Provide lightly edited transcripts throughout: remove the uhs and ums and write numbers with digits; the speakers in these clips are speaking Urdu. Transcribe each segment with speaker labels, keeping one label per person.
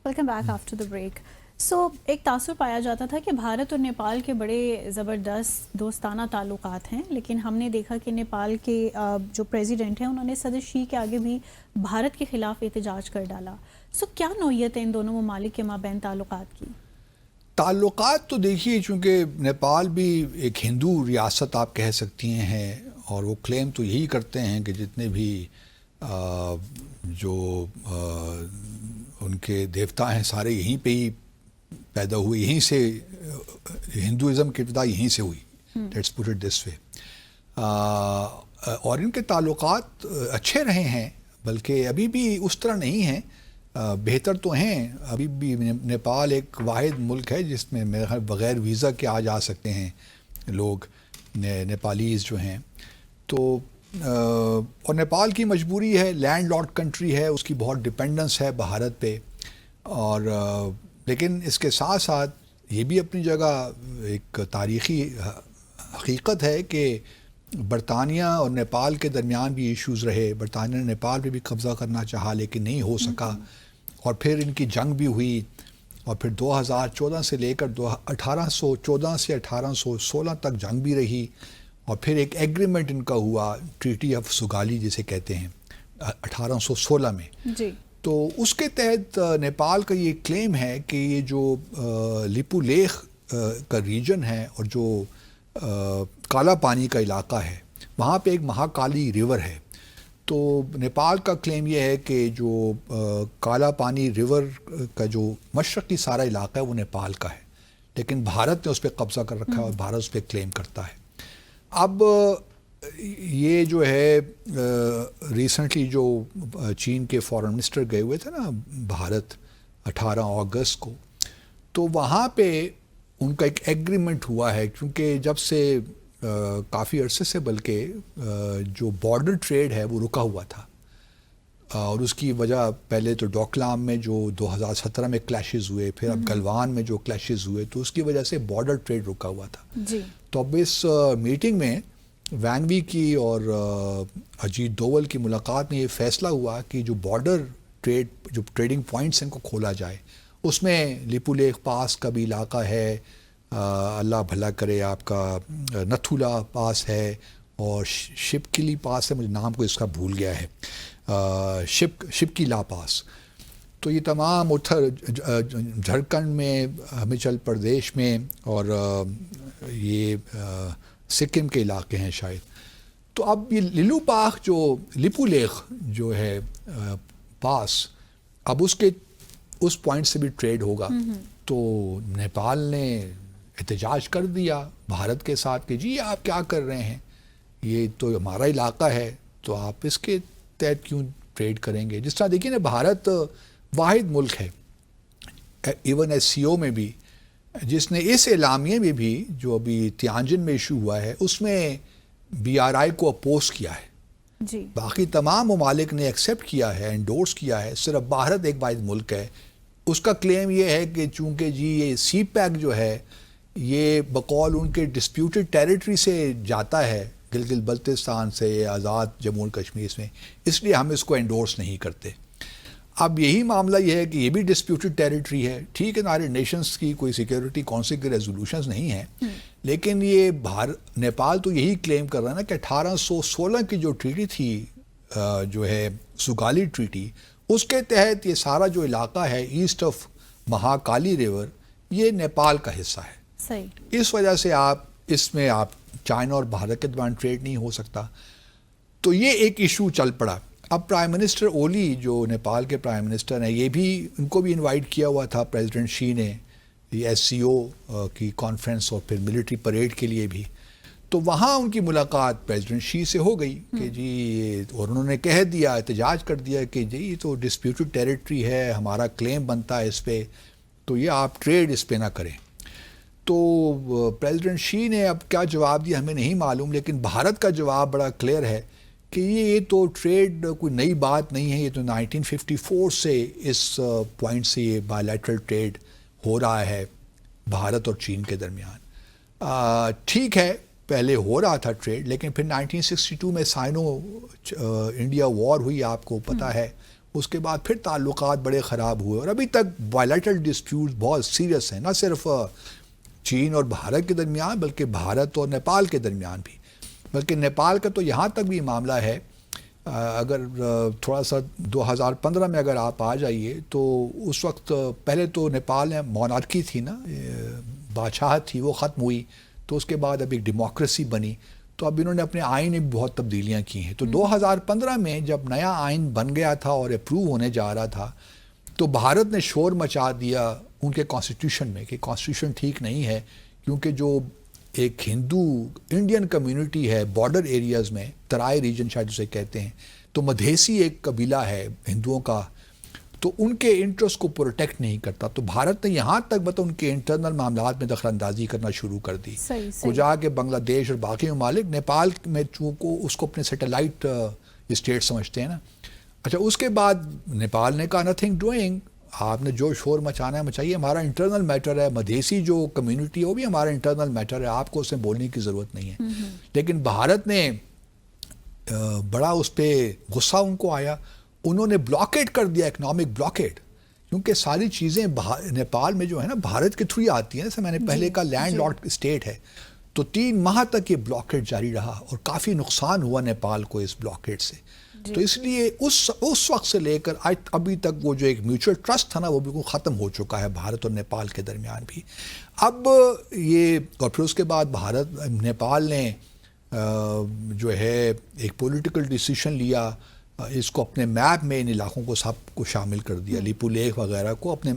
Speaker 1: Welcome back after the break. So ایک تاثر پایا جاتا تھا کہ بھارت اور نیپال کے بڑے زبردست دوستانہ تعلقات ہیں، لیکن ہم نے دیکھا کہ نیپال کے جو پریزیڈنٹ ہیں انہوں نے صدر شی کے آگے بھی بھارت کے خلاف احتجاج کر ڈالا. سو کیا نوعیت ہے ان دونوں ممالک کے مابین تعلقات کی؟
Speaker 2: تعلقات تو دیکھیے، چونکہ نیپال بھی ایک ہندو ریاست آپ کہہ سکتی ہیں، اور وہ کلیم تو یہی کرتے ہیں کہ جتنے بھی جو ان کے دیوتا ہیں سارے یہیں پہ ہی پیدا ہوئے، یہیں سے ہندوازم کی ابتدا یہیں سے ہوئی. لیٹس پٹ اٹ دس وے. اور ان کے تعلقات اچھے رہے ہیں، بلکہ ابھی بھی اس طرح نہیں ہیں، بہتر تو ہیں. ابھی بھی نیپال ایک واحد ملک ہے جس میں میرے خیال بغیر ویزا کے آ جا سکتے ہیں لوگ، نیپالیز جو ہیں. تو اور نیپال کی مجبوری ہے، لینڈ لاک کنٹری ہے، اس کی بہت ڈپینڈنس ہے بھارت پہ. اور لیکن اس کے ساتھ ساتھ یہ بھی اپنی جگہ ایک تاریخی حقیقت ہے کہ برطانیہ اور نیپال کے درمیان بھی ایشوز رہے. برطانیہ نے نیپال پہ بھی قبضہ کرنا چاہا لیکن نہیں ہو سکا، اور پھر ان کی جنگ بھی ہوئی، اور پھر 2014 سے لے کر 1814 سے 1816 تک جنگ بھی رہی، اور پھر ایک ایگریمنٹ ان کا ہوا، ٹریٹی آف سگالی جسے کہتے ہیں 1816 میں.
Speaker 1: جی.
Speaker 2: تو اس کے تحت نیپال کا یہ کلیم ہے کہ یہ جو لیپو لیخ کا ریجن ہے اور جو کالا پانی کا علاقہ ہے، وہاں پہ ایک مہاکالی ریور ہے. تو نیپال کا کلیم یہ ہے کہ جو کالا پانی ریور کا جو مشرقی سارا علاقہ ہے وہ نیپال کا ہے، لیکن بھارت نے اس پہ قبضہ کر رکھا ہے اور بھارت اس پہ کلیم کرتا ہے. اب یہ جو ہے ریسنٹلی جو چین کے فارن منسٹر گئے ہوئے تھے نا بھارت 18 اگست کو، تو وہاں پہ ان کا ایک ایگریمنٹ ہوا ہے، کیونکہ جب سے کافی عرصے سے بلکہ جو بارڈر ٹریڈ ہے وہ رکا ہوا تھا. اور اس کی وجہ پہلے تو ڈوکلام میں جو 2017 میں کلیشز ہوئے، پھر اب گلوان میں جو کلیشز ہوئے، تو اس کی وجہ سے بارڈر ٹریڈ رکا ہوا تھا.
Speaker 1: جی.
Speaker 2: تو اب اس میٹنگ میں وینگ وی کی اور اجیت دوول کی ملاقات میں یہ فیصلہ ہوا کہ جو بارڈر ٹریڈ جو ٹریڈنگ پوائنٹس ہیں ان کو کھولا جائے. اس میں لیپو لیخ پاس کا بھی علاقہ ہے، اللہ بھلا کرے آپ کا نتھولا پاس ہے، اور شپکلی پاس ہے، مجھے نام کو اس کا بھول گیا ہے، شپکیلا پاس. تو یہ تمام اتر جھارکھنڈ میں، ہماچل پردیش میں، اور یہ سکم کے علاقے ہیں شاید. تو اب یہ للو پاخ جو لیپو لیخ جو ہے پاس، اب اس پوائنٹ سے بھی ٹریڈ ہوگا. تو نیپال نے احتجاج کر دیا بھارت کے ساتھ کہ جی آپ کیا کر رہے ہیں، یہ تو ہمارا علاقہ ہے، تو آپ اس کے تحت کیوں ٹریڈ کریں گے. جس طرح دیکھیے نا، بھارت واحد ملک ہے ایون SCO میں بھی جس نے اس اعلامیے میں بھی جو ابھی تیانجن میں ایشو ہوا ہے اس میں BRI کو اپوز کیا ہے.
Speaker 1: جی.
Speaker 2: باقی تمام ممالک نے ایکسیپٹ کیا ہے، انڈورس کیا ہے، صرف بھارت ایک واحد ملک ہے. اس کا کلیم یہ ہے کہ چونکہ جی یہ سی پیک جو ہے یہ بقول ان کے ڈسپیوٹڈ ٹیریٹری سے جاتا ہے، گلگت بلتستان سے، آزاد جموں کشمیر میں، اس لیے ہم اس کو انڈورس نہیں کرتے. اب یہی معاملہ یہ ہے کہ یہ بھی ڈسپیوٹڈ ٹیریٹری ہے، ٹھیک ہے، یونائیٹڈ نیشنز کی کوئی سیکیورٹی کونسل کی ریزولوشنز نہیں ہیں، لیکن یہ نیپال تو یہی کلیم کر رہا ہے نا کہ 1816 کی جو ٹریٹی تھی جو ہے سگالی ٹریٹی، اس کے تحت یہ سارا جو علاقہ ہے ایسٹ آف مہاکالی ریور یہ نیپال کا حصہ ہے.
Speaker 1: صحیح.
Speaker 2: اس وجہ سے اس میں چائنا اور بھارت کے درمیان ٹریڈ نہیں ہو سکتا. تو یہ ایک ایشو چل پڑا. اب پرائم منسٹر اولی جو نیپال کے پرائم منسٹر ہیں، یہ بھی ان کو بھی انوائٹ کیا ہوا تھا پریزیڈنٹ شی نے، یہ SCO کی کانفرنس اور پھر ملٹری پریڈ کے لیے بھی. تو وہاں ان کی ملاقات پریزیڈنٹ شی سے ہو گئی کہ جی، اور انہوں نے کہہ دیا، احتجاج کر دیا کہ جی یہ تو ڈسپیوٹڈ ٹیریٹری ہے، ہمارا کلیم بنتا ہے اس پہ، تو یہ آپ ٹریڈ اس پہ نہ کریں. تو پریزیڈنٹ شی نے اب کیا جواب دیا ہمیں نہیں معلوم، لیکن بھارت کا جواب بڑا کلیئر ہے کہ یہ تو ٹریڈ کوئی نئی بات نہیں ہے، یہ تو 1954 سے اس پوائنٹ سے یہ بائیلیٹرل ٹریڈ ہو رہا ہے بھارت اور چین کے درمیان. ٹھیک ہے، پہلے ہو رہا تھا ٹریڈ، لیکن پھر 1962 میں سائنو انڈیا وار ہوئی، آپ کو پتہ ہے، اس کے بعد پھر تعلقات بڑے خراب ہوئے، اور ابھی تک بائیلیٹرل ڈسپیوٹس بہت سیریس ہیں، نہ صرف چین اور بھارت کے درمیان بلکہ بھارت اور نیپال کے درمیان بھی، بلکہ نیپال کا تو یہاں تک بھی معاملہ ہے، اگر تھوڑا سا 2015 میں اگر آپ آ جائیے تو اس وقت پہلے تو نیپال میں مونارکی تھی نا، بادشاہت تھی، وہ ختم ہوئی، تو اس کے بعد اب ایک ڈیموکریسی بنی، تو اب انہوں نے اپنے آئین میں بہت تبدیلیاں کی ہیں، تو 2015 میں جب نیا آئین بن گیا تھا اور اپروو ہونے جا رہا تھا تو بھارت نے شور مچا دیا ان کے کانسٹیٹیوشن میں کہ کانسٹیٹیوشن ٹھیک نہیں ہے، کیونکہ جو ایک ہندو انڈین کمیونٹی ہے بارڈر ایریاز میں، ترائی ریجن شاید اسے کہتے ہیں، تو مدھیسی ایک قبیلہ ہے ہندوؤں کا، تو ان کے انٹرسٹ کو پروٹیکٹ نہیں کرتا، تو بھارت نے یہاں تک ان کے انٹرنل معاملات میں دخل اندازی کرنا شروع کر دی، کجا کے بنگلہ دیش اور باقی ممالک نیپال میں چونکہ اس کو اپنے سیٹلائٹ اسٹیٹ سمجھتے ہیں نا۔ اچھا، اس کے بعد نیپال نے کہا نتھنگ ڈوئنگ، آپ نے جو شور مچانا ہے مچائیے، ہمارا انٹرنل میٹر ہے، مدھیسی جو کمیونٹی ہے وہ بھی ہمارا انٹرنل میٹر ہے، آپ کو اس میں بولنے کی ضرورت نہیں ہے۔ لیکن بھارت نے بڑا اس پہ غصہ ان کو آیا، انہوں نے بلاکیٹ کر دیا، اکنامک بلاکیٹ، کیونکہ ساری چیزیں نیپال میں جو ہے نا بھارت کے تھرو آتی ہیں، جیسے میں نے پہلے کہا لینڈ لاکڈ اسٹیٹ ہے، تو 3 ماہ تک یہ بلاکیٹ جاری رہا اور کافی نقصان ہوا نیپال کو اس بلاکیٹ سے، تو اس لیے اس وقت سے لے کر ابھی تک وہ جو ایک میوچل ٹرسٹ تھا نا وہ بالکل ختم ہو چکا ہے بھارت اور نیپال کے درمیان بھی۔ اب یہ اور پھر اس کے بعد نیپال نے جو ہے ایک پولیٹیکل ڈیسیشن لیا، اس کو اپنے میپ میں ان علاقوں کو سب کو شامل کر دیا، لیپو لیک وغیرہ کو اپنے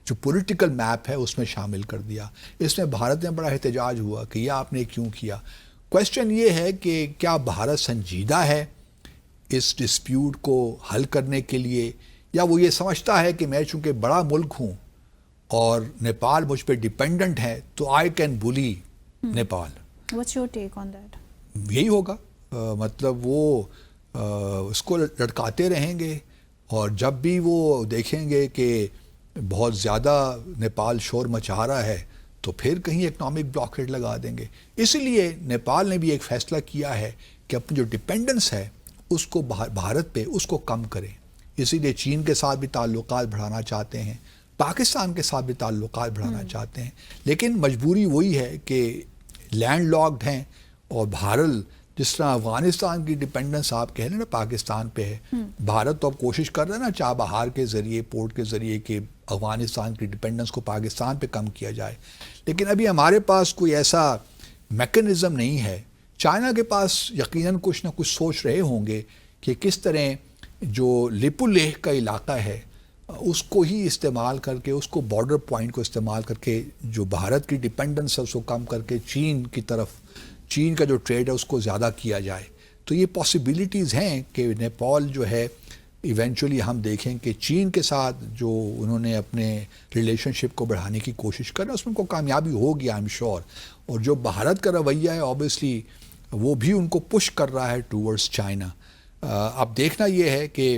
Speaker 2: جو پولیٹیکل میپ ہے اس میں شامل کر دیا۔ اس میں بھارت میں بڑا احتجاج ہوا کہ یہ آپ نے کیوں کیا۔ کویسچن یہ ہے کہ کیا بھارت سنجیدہ ہے اس ڈسپیوٹ کو حل کرنے کے لیے، یا وہ یہ سمجھتا ہے کہ میں چونکہ بڑا ملک ہوں اور نیپال مجھ پہ ڈیپینڈنٹ ہے تو آئی کین بلی Nepal.
Speaker 1: What's your take on that؟
Speaker 2: یہی ہوگا، مطلب وہ اس کو لٹکاتے رہیں گے، اور جب بھی وہ دیکھیں گے کہ بہت زیادہ نیپال شور مچا رہا ہے تو پھر کہیں اکنامک بلاکیٹ لگا دیں گے۔ اسی لیے نیپال نے بھی ایک فیصلہ کیا ہے کہ اپنی جو ڈیپینڈنس ہے اس کو بھارت پہ اس کو کم کریں، اسی لیے چین کے ساتھ بھی تعلقات بڑھانا چاہتے ہیں، پاکستان کے ساتھ بھی تعلقات بڑھانا چاہتے ہیں، لیکن مجبوری وہی ہے کہ لینڈ لاکڈ ہیں، اور بھارت جس طرح افغانستان کی ڈیپینڈنس آپ کہہ رہے ہیں نا پاکستان پہ ہے، بھارت تو اب کوشش کر رہا ہے نا چابہار کے ذریعے، پورٹ کے ذریعے کہ افغانستان کی ڈیپینڈنس کو پاکستان پہ کم کیا جائے، لیکن ابھی ہمارے پاس کوئی ایسا میکنزم نہیں ہے۔ چائنا کے پاس یقیناً کچھ نہ کچھ سوچ رہے ہوں گے کہ کس طرح جو لیپو لیک کا علاقہ ہے اس کو ہی استعمال کر کے، اس کو بارڈر پوائنٹ کو استعمال کر کے جو بھارت کی ڈیپینڈنس ہے اس کو کم کر کے چین کی طرف، چین کا جو ٹریڈ ہے اس کو زیادہ کیا جائے۔ تو یہ پاسبلٹیز ہیں کہ نیپال جو ہے ایونچولی ہم دیکھیں کہ چین کے ساتھ جو انہوں نے اپنے ریلیشن شپ کو بڑھانے کی کوشش کرنا، اس میں کو کامیابی ہوگی آئی ایم شیور، اور جو بھارت کا رویہ ہے اوبیسلی وہ بھی ان کو پش کر رہا ہے ٹورڈز چائنا۔ اب دیکھنا یہ ہے کہ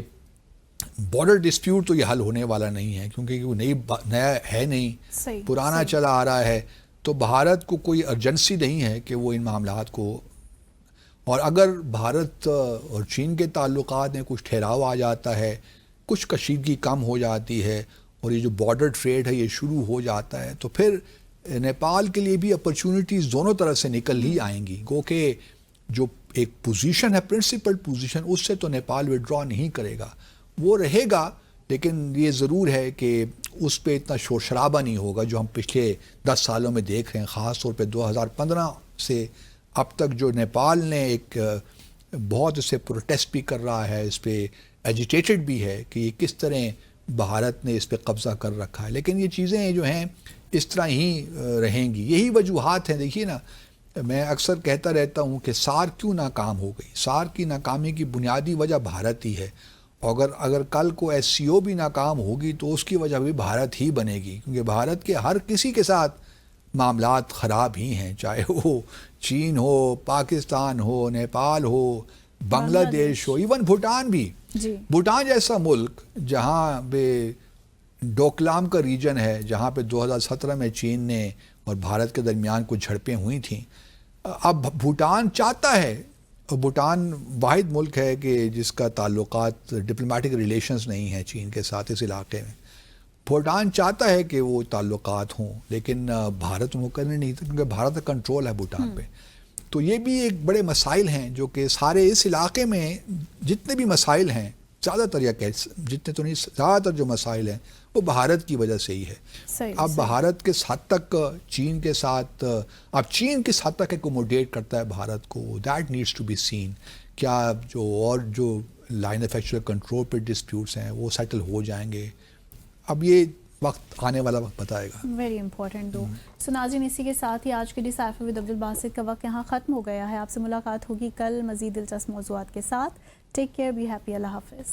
Speaker 2: بارڈر ڈسپیوٹ تو یہ حل ہونے والا نہیں ہے، کیونکہ وہ نیا ہے نہیں، پرانا چلا آ رہا ہے، تو بھارت کو کوئی ارجنسی نہیں ہے کہ وہ ان معاملات کو، اور اگر بھارت اور چین کے تعلقات میں کچھ ٹھہراؤ آ جاتا ہے، کچھ کشیدگی کم ہو جاتی ہے، اور یہ جو بارڈر ٹریڈ ہے یہ شروع ہو جاتا ہے، تو پھر نیپال کے لیے بھی اپرچونٹیز دونوں طرف سے نکل ہی آئیں گی، گو کہ جو ایک پوزیشن ہے پرنسپل پوزیشن، اس سے تو نیپال وڈرا نہیں کرے گا، وہ رہے گا، لیکن یہ ضرور ہے کہ اس پہ اتنا شور شرابہ نہیں ہوگا جو ہم پچھلے 10 سالوں میں دیکھ رہے ہیں، خاص طور پہ 2015 سے اب تک جو نیپال نے ایک بہت اسے پروٹیسٹ بھی کر رہا ہے، اس پہ ایجیٹیٹڈ بھی ہے کہ یہ کس طرح بھارت نے اس پہ قبضہ کر رکھا ہے، لیکن یہ چیزیں جو ہیں اس طرح ہی رہیں گی، یہی وجوہات ہیں۔ دیکھیے نا، میں اکثر کہتا رہتا ہوں کہ سارک کیوں ناکام ہو گئی، سارک کی ناکامی کی بنیادی وجہ بھارت ہی ہے، اور اگر کل کو ایس سی او بھی ناکام ہوگی تو اس کی وجہ بھی بھارت ہی بنے گی، کیونکہ بھارت کے ہر کسی کے ساتھ معاملات خراب ہی ہیں، چاہے وہ چین ہو، پاکستان ہو، نیپال ہو، بنگلہ دیش ہو، ایون بھوٹان بھی۔ بھوٹان جیسا ملک جہاں پہ ڈوکلام کا ریجن ہے، جہاں پہ 2017 میں چین نے اور بھارت کے درمیان کچھ جھڑپیں ہوئی تھیں، اب بھوٹان چاہتا ہے بھوٹان واحد ملک ہے کہ جس کا تعلقات ڈپلومیٹک ریلیشنز نہیں ہیں چین کے ساتھ اس علاقے میں. بھوٹان چاہتا ہے کہ وہ تعلقات ہوں لیکن بھارت وہ کرنے نہیں تھا کیونکہ بھارت کا کنٹرول ہے بھوٹان پہ. تو یہ بھی ایک بڑے مسائل ہیں جو کہ سارے اس علاقے میں جتنے بھی مسائل ہیں زیادہ تر یا جتنے تو نہیں زیادہ تر جو مسائل ہیں وہ بھارت کی وجہ سے ہی ہے. اب بھارت کس حد تک چین کے ساتھ اب چین کس حد تک ایکوموڈیٹ کرتا ہے بھارت کو, that needs to be seen. کیا جو لائن آف ایکچوئل کنٹرول پہ ڈسپیوٹس ہیں وہ سیٹل ہو جائیں گے, اب یہ وقت آنے والا وقت بتائے گا.
Speaker 1: ویری امپورٹنٹ دو. سو ناظرین اسی کے ساتھ ہی آج کے ڈی سائفر ود عبدالباسط کا وقت یہاں ختم ہو گیا ہے. آپ سے ملاقات ہوگی کل مزید دلچسپ موضوعات کے ساتھ. ٹیک کیئر, بی ہیپی, اللہ حافظ.